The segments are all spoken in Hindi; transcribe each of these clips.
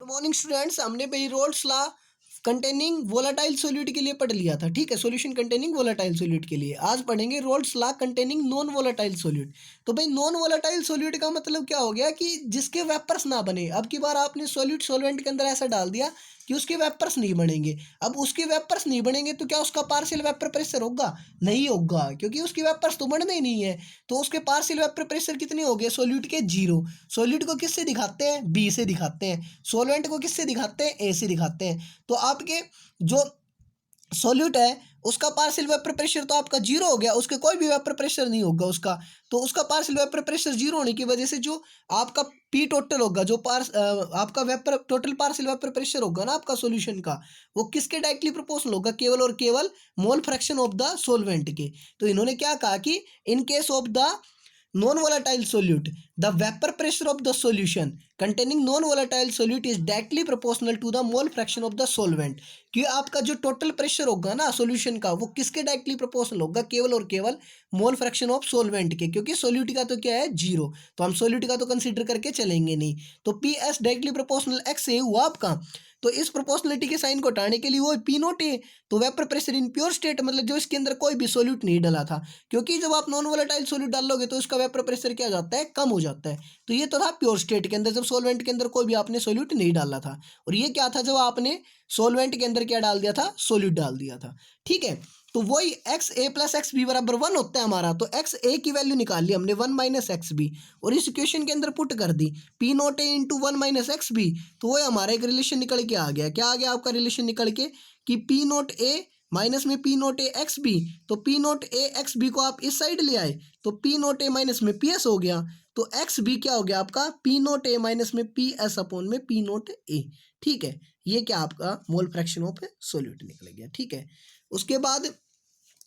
मॉर्निंग स्टूडेंट्स, हमने भाई roles law containing volatile solute के लिए पढ़ लिया था। ठीक है, सॉल्यूशन कंटेनिंग वोलाटाइल सॉल्यूट के लिए आज पढ़ेंगे roles law containing non volatile solute. तो भाई नॉन वोलाटाइल सॉल्यूट का मतलब क्या हो गया कि जिसके वेपर्स ना बने। अब की बार आपने सॉल्यूट सॉल्वेंट के अंदर ऐसा डाल दिया कि उसके वेपर्स नहीं बनेंगे। अब उसके वेपर्स नहीं बनेंगे तो क्या उसका पार्शियल वेपर प्रेशर होगा? नहीं होगा, क्योंकि उसके वेपर्स तो बनने ही नहीं है। तो उसके पार्शियल वेपर प्रेशर कितने हो गए सॉल्यूट के? जीरो। सॉल्यूट को किससे दिखाते हैं? बी से दिखाते हैं। सॉल्वेंट को किससे दिखाते हैं? ए से दिखाते हैं। तो आपके जो सॉल्यूट है उसका पार्शियल वेपर प्रेशर तो आपका जीरो हो गया, उसके कोई भी वेपर प्रेशर नहीं होगा उसका। तो उसका पार्शियल वेपर प्रेशर जीरो होने की वजह से जो आपका पी टोटल होगा, जो आपका vapour total partial vapour pressure होगा ना आपका सॉल्यूशन का, वो किसके डायरेक्टली प्रोपोर्शनल होगा? केवल और केवल mole fraction of the solvent के। तो इन्होंने क्या कहा कि in case of the non volatile solute, the vapor pressure of the solution containing non volatile solute is directly proportional to the mole fraction of the solvent। कि आपका जो टोटल प्रेशर होगा ना सॉल्यूशन का, वो किसके डायरेक्टली प्रोपोर्शनल होगा? केवल और केवल मोल फ्रैक्शन ऑफ सॉल्वेंट के, क्योंकि सॉल्यूट का तो क्या है? जीरो। तो हम सॉल्यूट का तो कंसीडर करके चलेंगे नहीं। तो P S directly proportional x से हुआ आपका। तो इस प्रोपोर्शनलिटी के साइन को हटाने के लिए वो पी नोट ए। तो vapour pressure in pure state मतलब जो इसके अंदर कोई भी सॉल्यूट नहीं डाला था, क्योंकि जब आप नॉन वोलेटाइल सॉल्यूट डालोगे तो इसका वेपर प्रेशर क्या हो जाता है? कम हो जाता है। तो ये तो था प्योर स्टेट के अंदर, जब सॉल्वेंट के अंदर कोई भी आपने सॉल्यूट नहीं डाला था। और ये क्या था? जब आपने सॉल्वेंट के अंदर क्या डाल दिया था? सॉल्यूट डाल दिया था। ठीक है, तो वही एक्स ए प्लस एक्स बी बराबर वन होता है हमारा। तो एक्स ए की वैल्यू निकाल ली हमने, वन माइनस एक्स बी, और इस इक्वेशन के अंदर पुट कर दी P not A into one minus X B. तो वो हमारा एक रिलेशन निकल के आ गया। क्या आ गया आपका रिलेशन निकल के? कि पी नोट ए माइनस में P not A x B. तो P not A x B को आप इस साइड ले आए तो पी नोट ए माइनस में पी एस हो गया। तो एक्स बी क्या हो गया आपका? पी नोट ए माइनस में पी एस अपॉन में पी नोट ए। ठीक है, ये क्या आपका मोल फ्रैक्शन ऑफ सॉल्यूट निकल गया। ठीक है, उसके बाद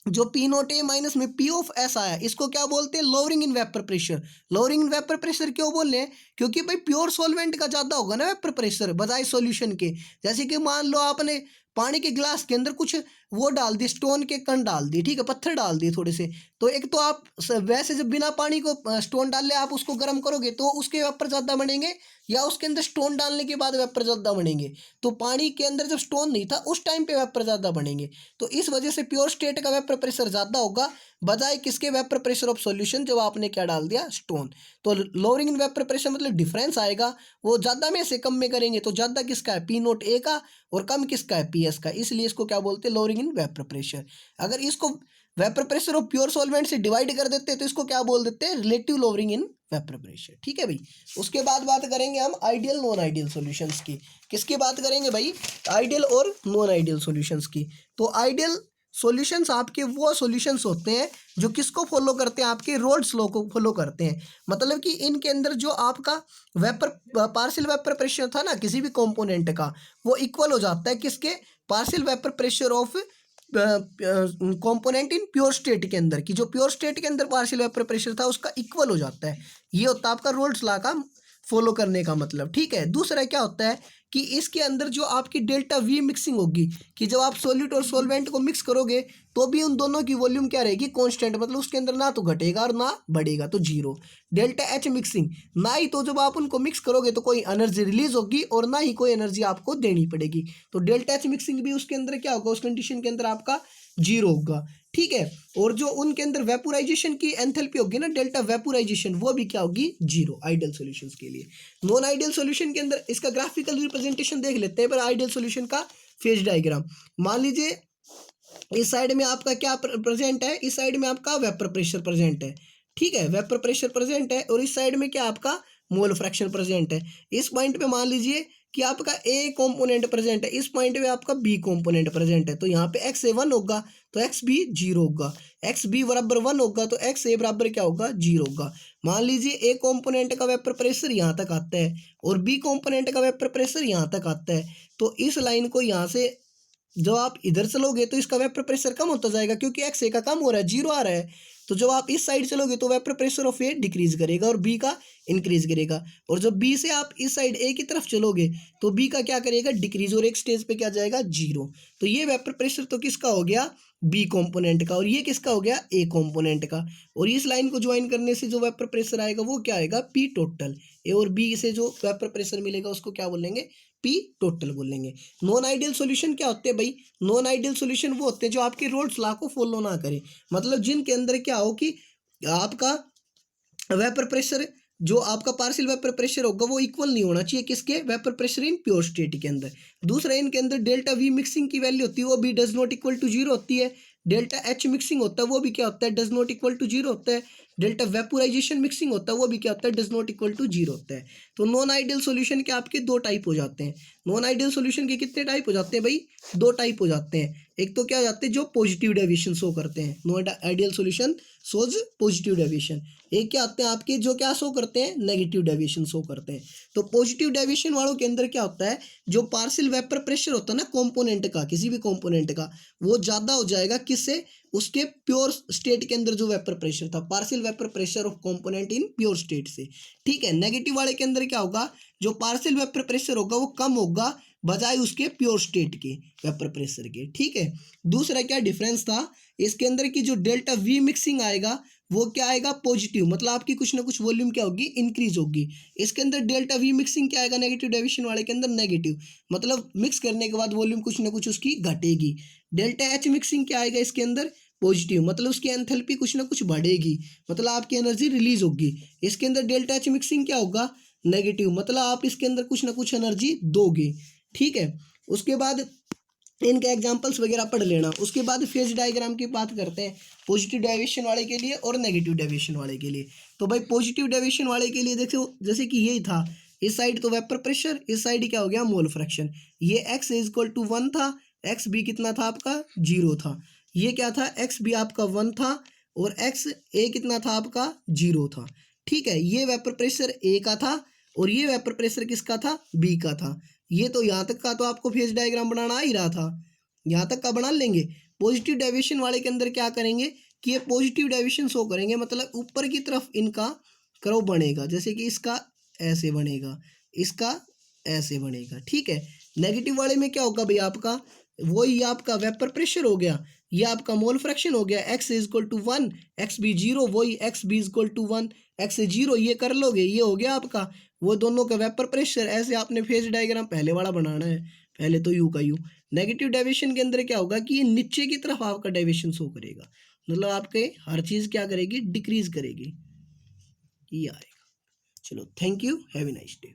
जो पी नोट ए माइनस में पी ऑफ एस आया, इसको क्या बोलते हैं? Lowering in vapour pressure. Lowering in vapour pressure क्यों बोल रहे हैं? क्योंकि भाई प्योर सॉल्वेंट का ज्यादा होगा ना वेपर प्रेशर बजाय सॉल्यूशन के। जैसे कि मान लो आपने पानी के गिलास के अंदर कुछ वो डाल दी, स्टोन के कण डाल दिए, ठीक है, पत्थर डाल दिए थोड़े से। तो एक तो आप वैसे जब बिना पानी को स्टोन डाले आप उसको गर्म करोगे तो उसके वेपर ज्यादा बनेंगे, या उसके अंदर स्टोन डालने के बाद वेपर ज्यादा बनेंगे? तो पानी के अंदर जब स्टोन नहीं था उस टाइम पे वेपर ज्यादा बनेंगे। तो इस वजह से प्योर स्टेट का वेपर प्रेशर ज्यादा होगा बजाय किसके? वेपर प्रेशर ऑफ सॉल्यूशन, जब आपने क्या डाल दिया? स्टोन। तो लोअरिंग इन वेपर प्रेशर मतलब डिफरेंस आएगा, वो ज्यादा में से कम में करेंगे तो ज्यादा किसका है? पी नोट ए का, और कम किसका है? पी एस का। इसलिए इसको क्या बोलते हैं? Lowering in vapour pressure. अगर इसको vapour pressure of pure solvent से डिवाइड कर देते हैं तो इसको क्या बोल देते हैं? Relative lowering in vapour pressure. ठीक है भाई। उसके बाद बात करेंगे हम आइडियल नॉन आइडियल सॉल्यूशंस की। किसकी बात करेंगे भाई? आइडियल और नॉन आइडियल सॉल्यूशंस की। तो आइडियल सॉल्यूशंस आपके वो सॉल्यूशंस होते हैं जो किसको फॉलो करते हैं? आपके रोल्स लॉ को फॉलो करते हैं। मतलब कि इनके अंदर जो आपका वेपर पार्शियल वेपर प्रेशर था ना किसी भी कंपोनेंट का, वो इक्वल हो जाता है किसके? Partial vapour pressure of component in pure state के अंदर, कि जो प्योर स्टेट के अंदर पार्शियल वेपर प्रेशर था उसका इक्वल हो जाता है। ये होता है आपका रोल्स लॉ का फॉलो करने का मतलब। ठीक है, दूसरा क्या होता है कि इसके अंदर जो आपकी डेल्टा वी मिक्सिंग होगी, कि जब आप सॉल्यूट और सॉल्वेंट को मिक्स करोगे तो भी उन दोनों की वॉल्यूम क्या रहेगी? कांस्टेंट, मतलब उसके अंदर ना तो घटेगा और ना बढ़ेगा, तो जीरो। डेल्टा एच मिक्सिंग, ना ही तो जब आप उनको मिक्स करोगे तो कोई एनर्जी रिलीज होगी और ना ही कोई एनर्जी आपको देनी पड़ेगी। तो डेल्टा एच मिक्सिंग भी उसके अंदर क्या होगा? उस कंडीशन के अंदर आपका जीरो होगा। ठीक है, और जो उनके अंदर वेपोराइजेशन की एंथैल्पी होगी ना, डेल्टा वेपोराइजेशन, वो भी क्या होगी? जीरो, आइडियल सॉल्यूशंस के लिए। नॉन आइडियल सॉल्यूशन के अंदर इसका ग्राफिकल रिप्रेजेंटेशन देख लेते हैं पर आइडियल सॉल्यूशन का फेज डायग्राम। मान लीजिए इस साइड में आपका क्या प्रेजेंट है? इस साइड में आपका वेपर प्रेशर प्रेजेंट है। ठीक है, वेपर प्रेशर प्रेजेंट है, और इस साइड में क्या आपका? मोल फ्रैक्शन प्रेजेंट है। इस पॉइंट पे मान लीजिए कि आपका ए कंपोनेंट प्रेजेंट है, इस पॉइंट पे आपका बी कंपोनेंट प्रेजेंट है। तो यहाँ पे एक्स ए वन होगा तो एक्स बी जीरो होगा, एक्स बी बराबर वन होगा तो एक्स ए बराबर क्या होगा? जीरो होगा। मान लीजिए ए कंपोनेंट का वेपर प्रेशर यहाँ तक आता है और बी कंपोनेंट का वेपर प्रेशर यहाँ तक आता है। तो इस लाइन को यहाँ से जब आप इधर चलोगे तो इसका वेपर प्रेशर कम होता जाएगा, क्योंकि एक्स ए का कम हो रहा है, जीरो आ रहा है। तो जब आप इस साइड चलोगे तो vapour pressure of A decrease करेगा और बी का इंक्रीज करेगा। और जब बी से आप इस साइड ए की तरफ चलोगे तो बी का क्या करेगा? डिक्रीज, और एक स्टेज पे क्या जाएगा? जीरो। तो ये वेपर प्रेशर तो किसका हो गया? बी कंपोनेंट का, और ये किसका हो गया? ए कंपोनेंट का। और इस लाइन को ज्वाइन करने से जो वेपर प्रेशर आएगा वो क्या आएगा? P total. ए और बी से जो वेपर प्रेशर मिलेगा उसको क्या बोलेंगे? पी टोटल बोलेंगे। नॉन आइडियल सॉल्यूशन क्या होते हैं भाई? नॉन आइडियल सॉल्यूशन वो होते हैं जो आपके रोल्स लॉ को फॉलो ना करें, मतलब जिनके अंदर क्या हो कि आपका वेपर प्रेशर, जो आपका पार्शियल वेपर प्रेशर होगा वो इक्वल नहीं होना चाहिए किसके? Vapour pressure in pure state के अंदर। दूसरा, इनके अंदर डेल्टा वी मिक्सिंग की वैल्यू होती है वो भी does not equal to zero होती है। डेल्टा एच मिक्सिंग होता है वो भी क्या होता है? Does not equal to zero होता है। डेल्टा वेपोराइजेशन मिक्सिंग होता है वो भी क्या होता है? Does not equal to zero होता है। तो नॉन आइडियल सॉल्यूशन के आपके दो टाइप हो जाते हैं। नॉन आइडियल सॉल्यूशन के कितने टाइप हो जाते हैं भाई? दो टाइप हो जाते हैं। एक तो क्या हो जाते हैं जो पॉजिटिव डेविएशन शो करते हैं, non ideal solution shows positive deviation. एक क्या होते हैं आपके जो क्या शो करते हैं? नेगेटिव डेविएशन शो करते हैं। तो पॉजिटिव डेविएशन वालों के अंदर क्या होता है? जो पार्शियल वेपर प्रेशर होता है ना कंपोनेंट का, किसी भी कंपोनेंट का, वो ज्यादा हो जाएगा किससे? उसके प्योर स्टेट के अंदर जो वेपर प्रेशर था, partial vapour pressure of component in pure state से। ठीक है। नेगेटिव वाले के अंदर क्या होगा? जो पार्शियल वेपर प्रेशर होगा वो कम होगा बजाय उसके प्योर स्टेट के वेपर प्रेशर के। ठीक है। दूसरा क्या डिफरेंस था इसके अंदर की? जो डेल्टा वी मिक्सिंग आएगा वो क्या आएगा? पॉजिटिव, मतलब आपकी कुछ ना कुछ वॉल्यूम क्या होगी? इंक्रीज होगी। इसके अंदर डेल्टा वी मिक्सिंग क्या आएगा? नेगेटिव डेविएशन वाले के अंदर नेगेटिव, मतलब मिक्स करने के बाद वॉल्यूम कुछ ना कुछ उसकी घटेगी। डेल्टा एच मिक्सिंग क्या आएगा इसके अंदर? पॉजिटिव, मतलब उसकी एंथैल्पी कुछ ना कुछ बढ़ेगी, मतलब आपकी एनर्जी रिलीज होगी। इसके अंदर डेल्टा एच मिक्सिंग क्या होगा? नेगेटिव, मतलब आप इसके अंदर कुछ ना कुछ एनर्जी दोगे। ठीक है। उसके बाद इनके एग्जांपल्स वगैरह पढ़ लेना। उसके बाद फेज डायग्राम की बात करते हैं पॉजिटिव डेविएशन वाले के लिए और नेगेटिव डेविएशन वाले के लिए। तो भाई पॉजिटिव डेविएशन वाले के लिए देखो, जैसे कि यही था, इस साइड तो वेपर प्रेशर, इस साइड क्या हो गया? Mole fraction. ये x इज इक्वल टू 1 था, एक्स बी कितना था आपका? 0 था। ये क्या था? एक्स बी आपका 1 था और एक्स ए कितना था आपका? 0 था। ठीक है। ये वेपर प्रेशर ए का था और ये वेपर प्रेशर किसका था? बी का था। ये तो यहाँ तक का तो आपको फेज डायग्राम बनाना आ ही रहा था, यहाँ तक का बना लेंगे। पॉजिटिव डेविएशन वाले के अंदर क्या करेंगे कि ये पॉजिटिव डेविएशन शो करेंगे, मतलब ऊपर की तरफ इनका कर्व बनेगा, जैसे कि इसका ऐसे बनेगा, इसका ऐसे बनेगा। ठीक है। नेगेटिव वाले में क्या होगा भाई? आपका वही आपका वेपर प्रेशर हो गया, ये आपका मोल फ्रैक्शन हो गया, X is equal to 1, X B 0, वही X B is equal to 1, X 0, ये कर लोगे, ये हो गया आपका वो दोनों का वेपर प्रेशर। ऐसे आपने फेज डायग्राम पहले वाला बनाना है, पहले तो यू का यू। नेगेटिव डेविएशन के अंदर क्या होगा कि ये नीचे की तरफ आपका डेविएशन शो करेगा, मतलब आपके हर चीज़ क्या करेगी? डिक्रीज करेगी, ये आएगा। चलो, thank you, have a nice day.